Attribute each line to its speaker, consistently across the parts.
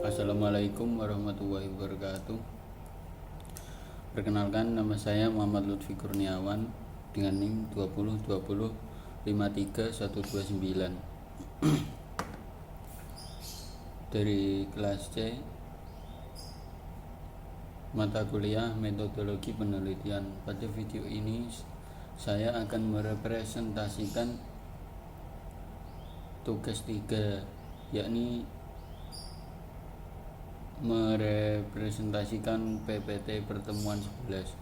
Speaker 1: Assalamualaikum warahmatullahi wabarakatuh. Perkenalkan, nama saya Muhammad Lutfi Kurniawan dengan NIM 202053129 dari kelas C, mata kuliah metodologi penelitian. Pada video ini saya akan merepresentasikan tugas 3, yakni merepresentasikan PPT pertemuan 11.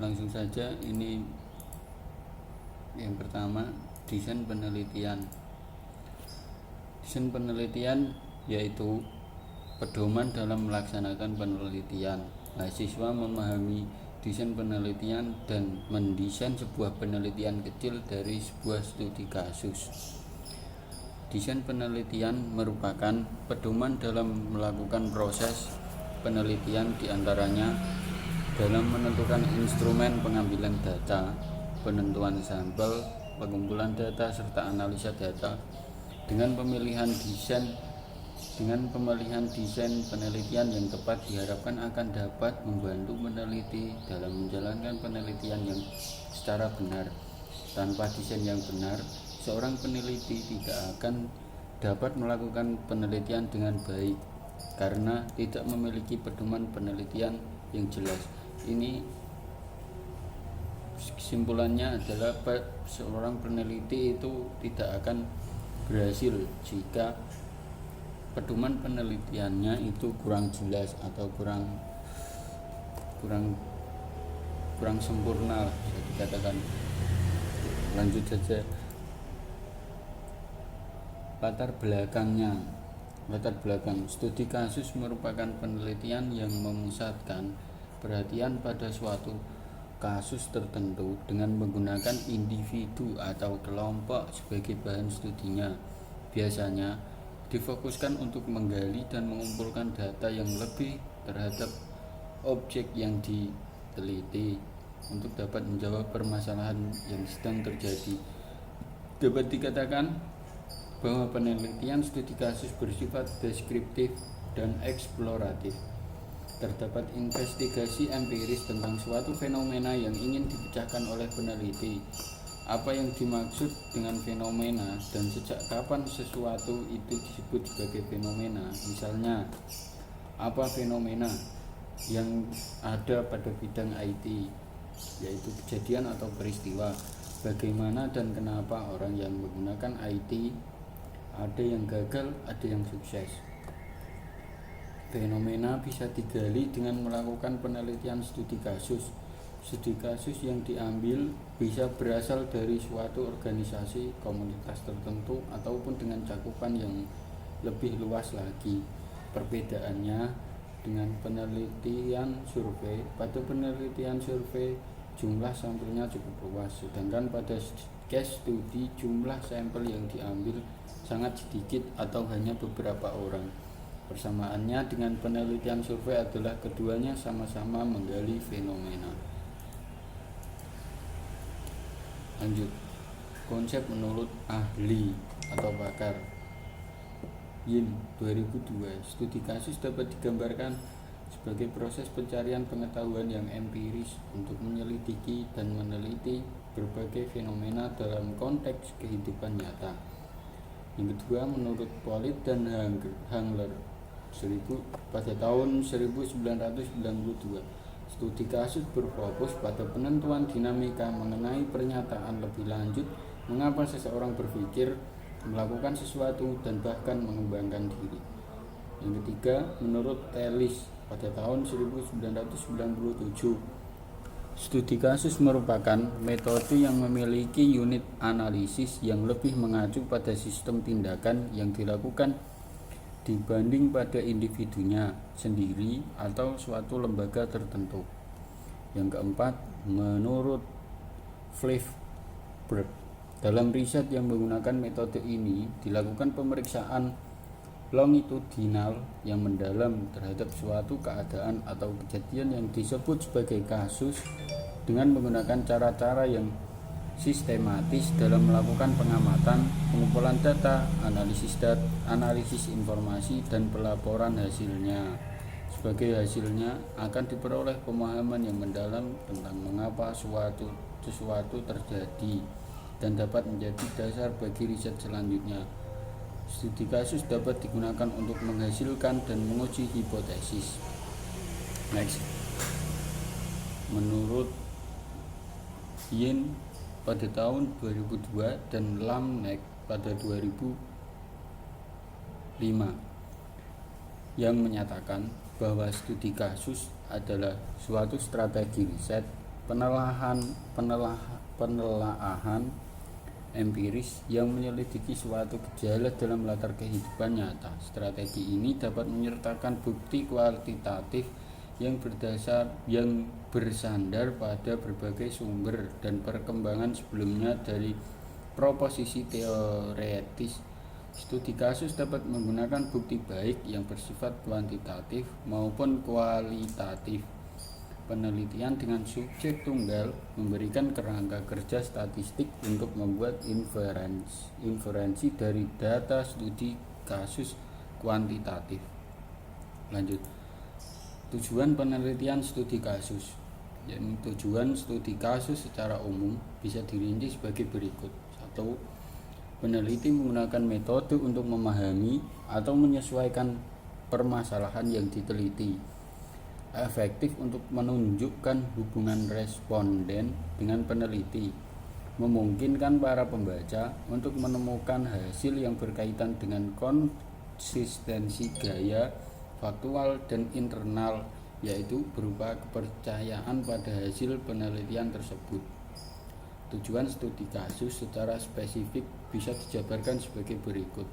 Speaker 1: Langsung saja, ini yang pertama, desain penelitian. Desain penelitian yaitu pedoman dalam melaksanakan penelitian. Mahasiswa memahami desain penelitian dan mendesain sebuah penelitian kecil dari sebuah studi kasus. Desain penelitian merupakan pedoman dalam melakukan proses penelitian, diantaranya dalam menentukan instrumen pengambilan data, penentuan sampel, pengumpulan data, serta analisa data. Dengan pemilihan desain penelitian yang tepat diharapkan akan dapat membantu peneliti dalam menjalankan penelitian yang secara benar. Tanpa desain yang benar, seorang peneliti tidak akan dapat melakukan penelitian dengan baik karena tidak memiliki pedoman penelitian yang jelas. Ini kesimpulannya adalah seorang peneliti itu tidak akan berhasil jika pedoman penelitiannya itu kurang jelas atau kurang sempurna, bisa dikatakan. Lanjut saja. Latar belakang studi kasus merupakan penelitian yang memusatkan perhatian pada suatu kasus tertentu dengan menggunakan individu atau kelompok sebagai bahan studinya. Biasanya difokuskan untuk menggali dan mengumpulkan data yang lebih terhadap objek yang diteliti untuk dapat menjawab permasalahan yang sedang terjadi. Dapat dikatakan bahwa penelitian studi kasus bersifat deskriptif dan eksploratif. Terdapat investigasi empiris tentang suatu fenomena yang ingin dipecahkan oleh peneliti. Apa yang dimaksud dengan fenomena dan sejak kapan sesuatu itu disebut sebagai fenomena. Misalnya, apa fenomena yang ada pada bidang IT, yaitu kejadian atau peristiwa. Bagaimana dan kenapa orang yang menggunakan IT, ada yang gagal, ada yang sukses. Fenomena bisa digali dengan melakukan penelitian studi kasus. Studi kasus yang diambil bisa berasal dari suatu organisasi, komunitas tertentu, ataupun dengan cakupan yang lebih luas lagi. Perbedaannya dengan penelitian survei. Pada penelitian survei, jumlah sampelnya cukup luas, sedangkan pada case study jumlah sampel yang diambil sangat sedikit atau hanya beberapa orang. Persamaannya dengan penelitian survei adalah keduanya sama-sama menggali fenomena. Lanjut, konsep menurut ahli atau pakar. Yin 2002, studi kasus dapat digambarkan sebagai proses pencarian pengetahuan yang empiris untuk menyelidiki dan meneliti berbagai fenomena dalam konteks kehidupan nyata. Yang kedua, menurut Pollitt dan Hangler pada tahun 1992, studi kasus berfokus pada penentuan dinamika mengenai pernyataan lebih lanjut, mengapa seseorang berpikir, melakukan sesuatu, dan bahkan mengembangkan diri. Yang ketiga, menurut Tellis pada tahun 1997, studi kasus merupakan metode yang memiliki unit analisis yang lebih mengacu pada sistem tindakan yang dilakukan dibanding pada individunya sendiri atau suatu lembaga tertentu. Yang keempat, menurut Flaveberg, dalam riset yang menggunakan metode ini dilakukan pemeriksaan longitudinal yang mendalam terhadap suatu keadaan atau kejadian yang disebut sebagai kasus dengan menggunakan cara-cara yang sistematis dalam melakukan pengamatan, pengumpulan data, analisis informasi, dan pelaporan hasilnya. Sebagai hasilnya akan diperoleh pemahaman yang mendalam tentang mengapa sesuatu terjadi dan dapat menjadi dasar bagi riset selanjutnya. Studi kasus dapat digunakan untuk menghasilkan dan menguji hipotesis. Next. Menurut Yin pada tahun 2002 dan Lamnek pada 2005 yang menyatakan bahwa studi kasus adalah suatu strategi riset penelaahan empiris yang menyelidiki suatu gejala dalam latar kehidupan nyata. Strategi ini dapat menyertakan bukti kualitatif yang bersandar pada berbagai sumber dan perkembangan sebelumnya dari proposisi teoretis. Studi kasus dapat menggunakan bukti baik yang bersifat kuantitatif maupun kualitatif. Penelitian dengan subjek tunggal memberikan kerangka kerja statistik untuk membuat inferensi dari data studi kasus kuantitatif. Lanjut. Tujuan penelitian studi kasus. Tujuan studi kasus secara umum bisa dirinci sebagai berikut. 1. Peneliti menggunakan metode untuk memahami atau menyesuaikan permasalahan yang diteliti. Efektif untuk menunjukkan hubungan responden dengan peneliti. Memungkinkan para pembaca untuk menemukan hasil yang berkaitan dengan konsistensi gaya, faktual, dan internal, yaitu berupa kepercayaan pada hasil penelitian tersebut. Tujuan studi kasus secara spesifik bisa dijabarkan sebagai berikut.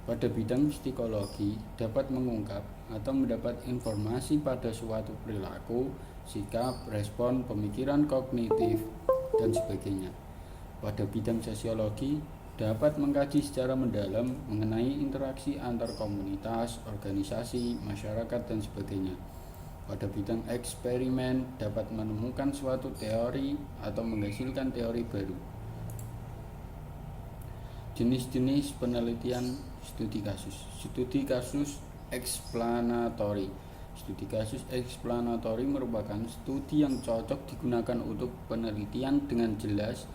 Speaker 1: Pada bidang psikologi dapat mengungkap atau mendapat informasi pada suatu perilaku, sikap, respon, pemikiran kognitif, dan sebagainya. Pada bidang sosiologi dapat mengkaji secara mendalam mengenai interaksi antar komunitas, organisasi, masyarakat, dan sebagainya. Pada bidang eksperimen dapat menemukan suatu teori atau menghasilkan teori baru. Jenis-jenis penelitian studi kasus. Studi kasus eksplanatori. Studi kasus eksplanatori merupakan studi yang cocok digunakan untuk penelitian dengan jenis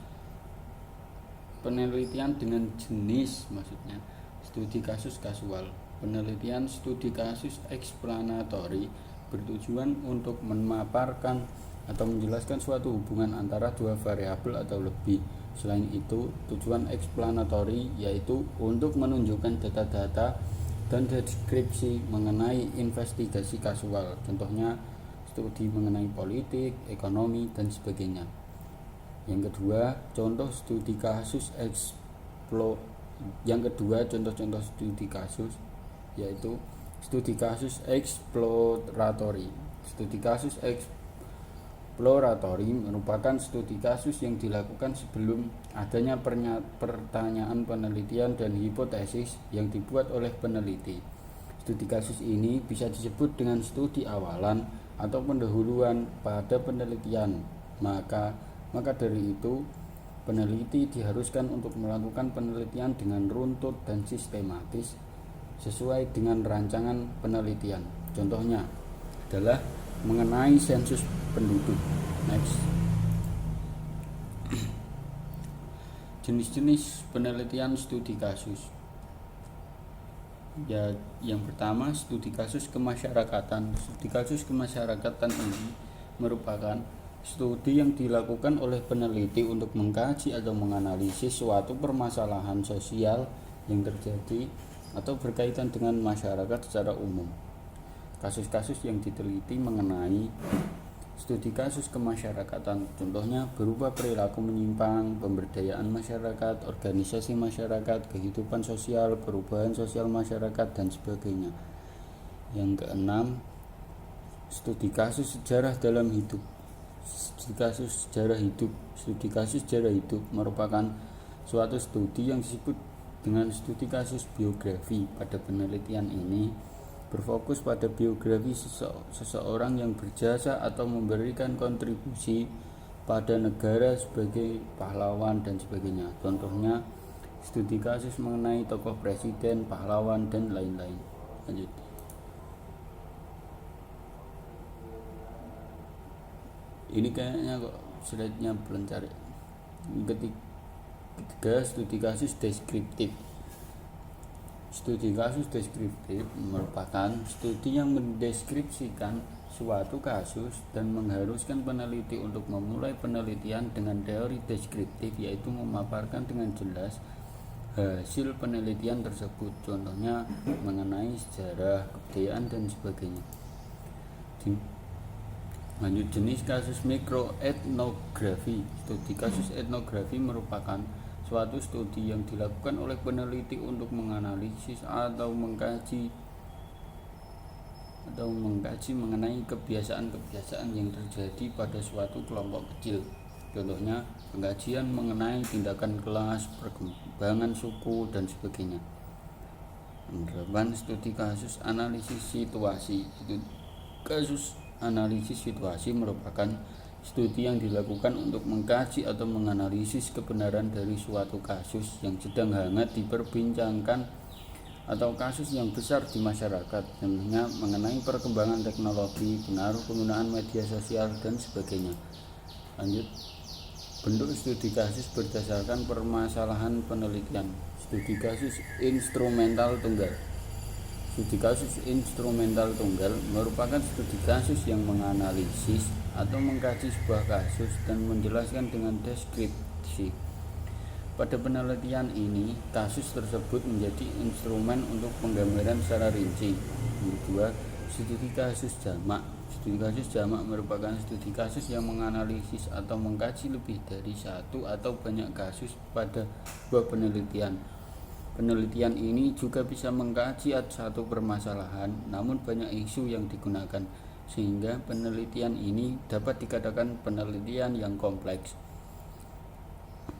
Speaker 1: maksudnya. Studi kasus kasual. Penelitian studi kasus eksplanatori bertujuan untuk memaparkan atau menjelaskan suatu hubungan antara dua variabel atau lebih. Selain itu, tujuan eksplanatori yaitu untuk menunjukkan data-data dan deskripsi mengenai investigasi kasual. Contohnya, studi mengenai politik, ekonomi, dan sebagainya. Yang kedua, contoh studi kasus contoh-contoh studi kasus yaitu studi kasus eksploratory. Studi kasus eksploratory merupakan studi kasus yang dilakukan sebelum adanya pertanyaan penelitian dan hipotesis yang dibuat oleh peneliti. Studi kasus ini bisa disebut dengan studi awalan atau pendahuluan pada penelitian. Maka dari itu, peneliti diharuskan untuk melakukan penelitian dengan runtut dan sistematis sesuai dengan rancangan penelitian. Contohnya adalah mengenai sensus penduduk. Next. Jenis-jenis penelitian studi kasus. Ya, yang pertama studi kasus kemasyarakatan. Studi kasus kemasyarakatan ini merupakan studi yang dilakukan oleh peneliti untuk mengkaji atau menganalisis suatu permasalahan sosial yang terjadi atau berkaitan dengan masyarakat secara umum. Kasus-kasus yang diteliti mengenai studi kasus kemasyarakatan contohnya berupa perilaku menyimpang, pemberdayaan masyarakat, organisasi masyarakat, kehidupan sosial, perubahan sosial masyarakat, dan sebagainya. Yang keenam, studi kasus sejarah dalam hidup. Studi kasus sejarah hidup. Studi kasus sejarah hidup merupakan suatu studi yang disebut dengan studi kasus biografi. Pada penelitian ini berfokus pada biografi seseorang yang berjasa atau memberikan kontribusi pada negara sebagai pahlawan dan sebagainya. Contohnya studi kasus mengenai tokoh presiden, pahlawan, dan lain-lain. Lanjut. Ini kayaknya kok slide-nya belencar. Ketiga, studi kasus deskriptif. Studi kasus deskriptif merupakan studi yang mendeskripsikan suatu kasus dan mengharuskan peneliti untuk memulai penelitian dengan teori deskriptif, yaitu memaparkan dengan jelas hasil penelitian tersebut, contohnya mengenai sejarah, kebudayaan, dan sebagainya. Lanjut, jenis kasus mikroetnografi. Studi kasus etnografi merupakan suatu studi yang dilakukan oleh peneliti untuk menganalisis atau mengkaji mengenai kebiasaan-kebiasaan yang terjadi pada suatu kelompok kecil. Contohnya, pengkajian mengenai tindakan kelas, perkembangan suku, dan sebagainya. Penerapan studi kasus analisis situasi. Kasus analisis situasi merupakan studi yang dilakukan untuk mengkaji atau menganalisis kebenaran dari suatu kasus yang sedang hangat diperbincangkan atau kasus yang besar di masyarakat, contohnya mengenai perkembangan teknologi, pengaruh penggunaan media sosial, dan sebagainya. Lanjut, bentuk studi kasus berdasarkan permasalahan penelitian. Studi kasus instrumental tunggal. Studi kasus instrumental tunggal merupakan studi kasus yang menganalisis atau mengkaji sebuah kasus dan menjelaskan dengan deskripsi. Pada penelitian ini, kasus tersebut menjadi instrumen untuk penggambaran secara rinci. Kedua, studi kasus jamak. Studi kasus jamak merupakan studi kasus yang menganalisis atau mengkaji lebih dari satu atau banyak kasus pada sebuah penelitian. Penelitian ini juga bisa mengkaji satu permasalahan, namun banyak isu yang digunakan, sehingga penelitian ini dapat dikatakan penelitian yang kompleks.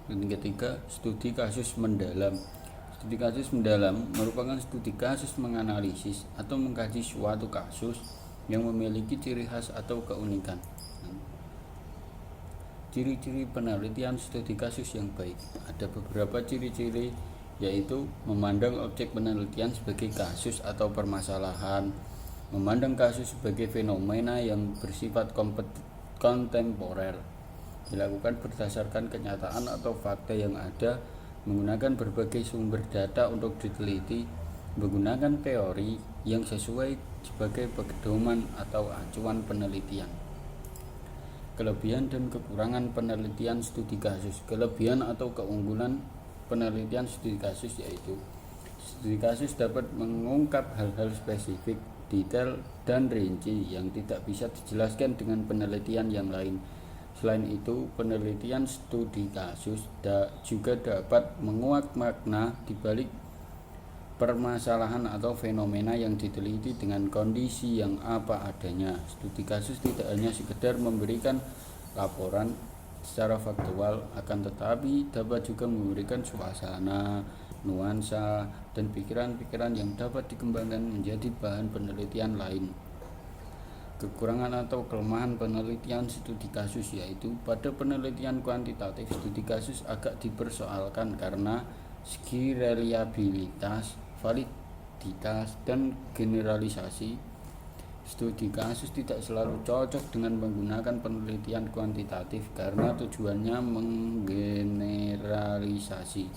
Speaker 1: Dan ketiga, studi kasus mendalam. Studi kasus mendalam merupakan studi kasus menganalisis atau mengkaji suatu kasus yang memiliki ciri khas atau keunikan. Ciri-ciri penelitian studi kasus yang baik. Ada beberapa ciri-ciri, yaitu memandang objek penelitian sebagai kasus atau permasalahan, memandang kasus sebagai fenomena yang bersifat kontemporer, dilakukan berdasarkan kenyataan atau fakta yang ada, menggunakan berbagai sumber data untuk diteliti, menggunakan teori yang sesuai sebagai pedoman atau acuan penelitian. Kelebihan dan kekurangan penelitian studi kasus. Kelebihan atau keunggulan penelitian studi kasus yaitu studi kasus dapat mengungkap hal-hal spesifik, detail, dan rinci yang tidak bisa dijelaskan dengan penelitian yang lain. Selain itu, penelitian studi kasus juga dapat menguak makna di balik permasalahan atau fenomena yang diteliti dengan kondisi yang apa adanya. Studi kasus tidak hanya sekedar memberikan laporan secara faktual, akan tetapi dapat juga memberikan suasana, nuansa, dan pikiran-pikiran yang dapat dikembangkan menjadi bahan penelitian lain. Kekurangan atau kelemahan penelitian studi kasus yaitu pada penelitian kuantitatif studi kasus agak dipersoalkan karena segi reliabilitas, validitas, dan generalisasi. Studi kasus tidak selalu cocok dengan menggunakan penelitian kuantitatif karena tujuannya menggeneralisasi.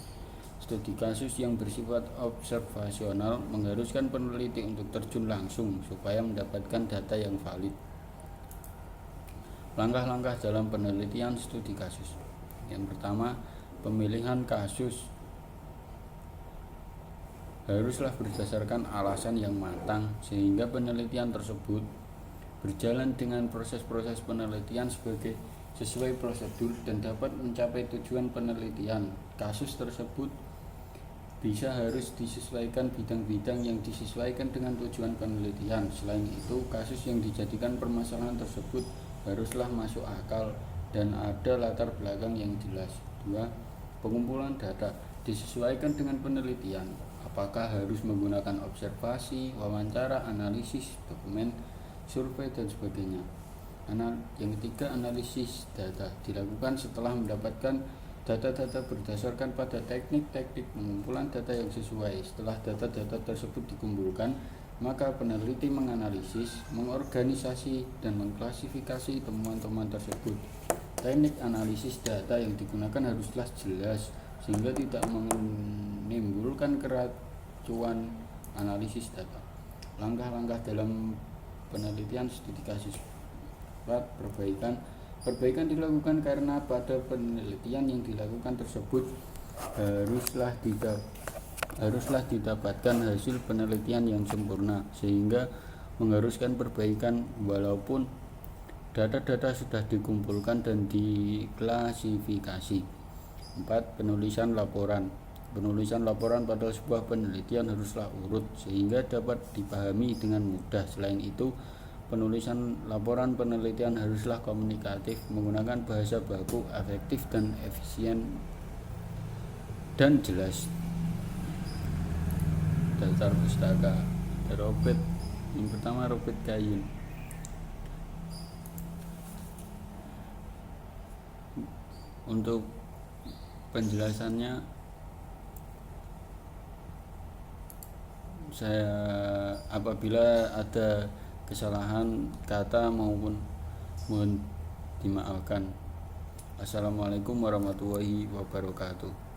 Speaker 1: Studi kasus yang bersifat observasional mengharuskan peneliti untuk terjun langsung supaya mendapatkan data yang valid. Langkah-langkah dalam penelitian studi kasus. Yang pertama, pemilihan kasus haruslah berdasarkan alasan yang matang sehingga penelitian tersebut berjalan dengan proses-proses penelitian sesuai prosedur dan dapat mencapai tujuan penelitian. Kasus tersebut harus disesuaikan bidang-bidang yang disesuaikan dengan tujuan penelitian. Selain itu, kasus yang dijadikan permasalahan tersebut haruslah masuk akal dan ada latar belakang yang jelas. 2. Pengumpulan data disesuaikan dengan penelitian. Apakah harus menggunakan observasi, wawancara, analisis, dokumen, survei, dan sebagainya. Yang ketiga, analisis data dilakukan setelah mendapatkan data-data berdasarkan pada teknik-teknik pengumpulan data yang sesuai. Setelah data-data tersebut dikumpulkan, maka peneliti menganalisis, mengorganisasi, dan mengklasifikasi temuan-temuan tersebut. Teknik analisis data yang digunakan haruslah jelas sehingga tidak menimbulkan keracuan analisis data. Langkah-langkah dalam penelitian studi kasus. Perbaikan dilakukan karena pada penelitian yang dilakukan tersebut haruslah didapatkan hasil penelitian yang sempurna, sehingga mengharuskan perbaikan walaupun data-data sudah dikumpulkan dan diklasifikasi. 4. Penulisan laporan pada sebuah penelitian haruslah urut sehingga dapat dipahami dengan mudah. Selain itu, penulisan laporan penelitian haruslah komunikatif, menggunakan bahasa baku, efektif dan efisien dan jelas. Daftar pustaka. Robert, yang pertama Robert Kayin. Untuk penjelasannya apabila ada kesalahan kata mohon dimaafkan. Assalamualaikum warahmatullahi wabarakatuh.